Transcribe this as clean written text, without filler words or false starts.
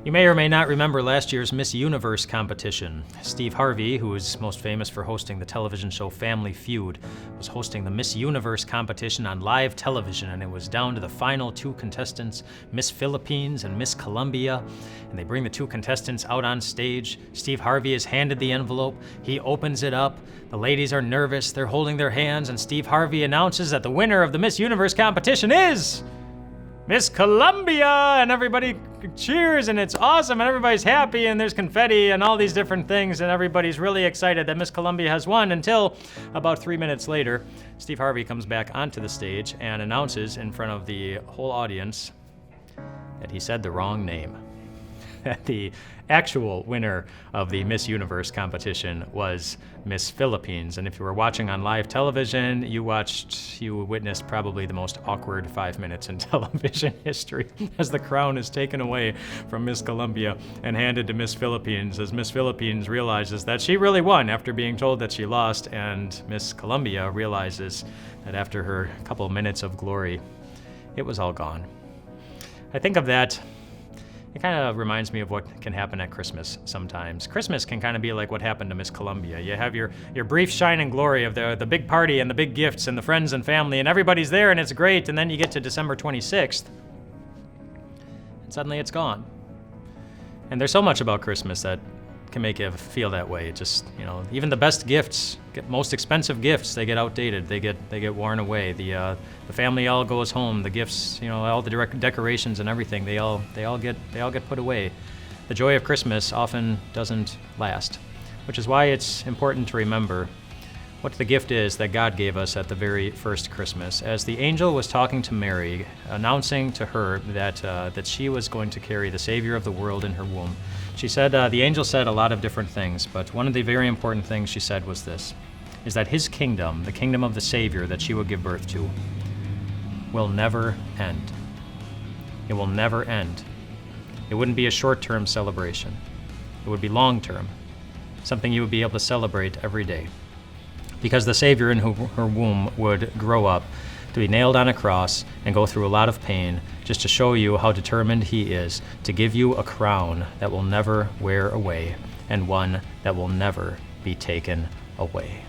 You may or may not remember last year's Miss Universe competition. Steve Harvey, who is most famous for hosting the television show Family Feud, was hosting the Miss Universe competition on live television, and it was down to the final two contestants, Miss Philippines and Miss Colombia. And they bring the two contestants out on stage. Steve Harvey is handed the envelope. He opens it up. The ladies are nervous. They're holding their hands, and Steve Harvey announces that the winner of the Miss Universe competition is Miss Colombia, and everybody cheers, and it's awesome, and everybody's happy, and there's confetti and all these different things, and everybody's really excited that Miss Colombia has won until about 3 minutes later, Steve Harvey comes back onto the stage and announces in front of the whole audience that he said the wrong name. The actual winner of the Miss Universe competition was Miss Philippines. And if you were watching on live television, you witnessed probably the most awkward 5 minutes in television history as the crown is taken away from Miss Colombia and handed to Miss Philippines, as Miss Philippines realizes that she really won after being told that she lost, and Miss Colombia realizes that after her couple minutes of glory, it was all gone. I think of that. It kind of reminds me of what can happen at Christmas sometimes. Christmas can kind of be like what happened to Miss Colombia. You have your brief shine and glory of the big party and the big gifts and the friends and family, and everybody's there and it's great, and then you get to December 26th, and suddenly it's gone. And there's so much about Christmas that can make you feel that way. Just, even the best gifts, most expensive gifts, they get outdated. They get worn away. The family all goes home. The gifts, all the decorations and everything, they all get put away. The joy of Christmas often doesn't last, which is why it's important to remember what the gift is that God gave us at the very first Christmas. As the angel was talking to Mary, announcing to her that she was going to carry the Savior of the world in her womb, she said, the angel said a lot of different things, but one of the very important things she said was this, is that his kingdom, the kingdom of the Savior that she would give birth to, will never end. It will never end. It wouldn't be a short-term celebration. It would be long-term, something you would be able to celebrate every day. Because the Savior in her womb would grow up to be nailed on a cross and go through a lot of pain just to show you how determined he is to give you a crown that will never wear away and one that will never be taken away.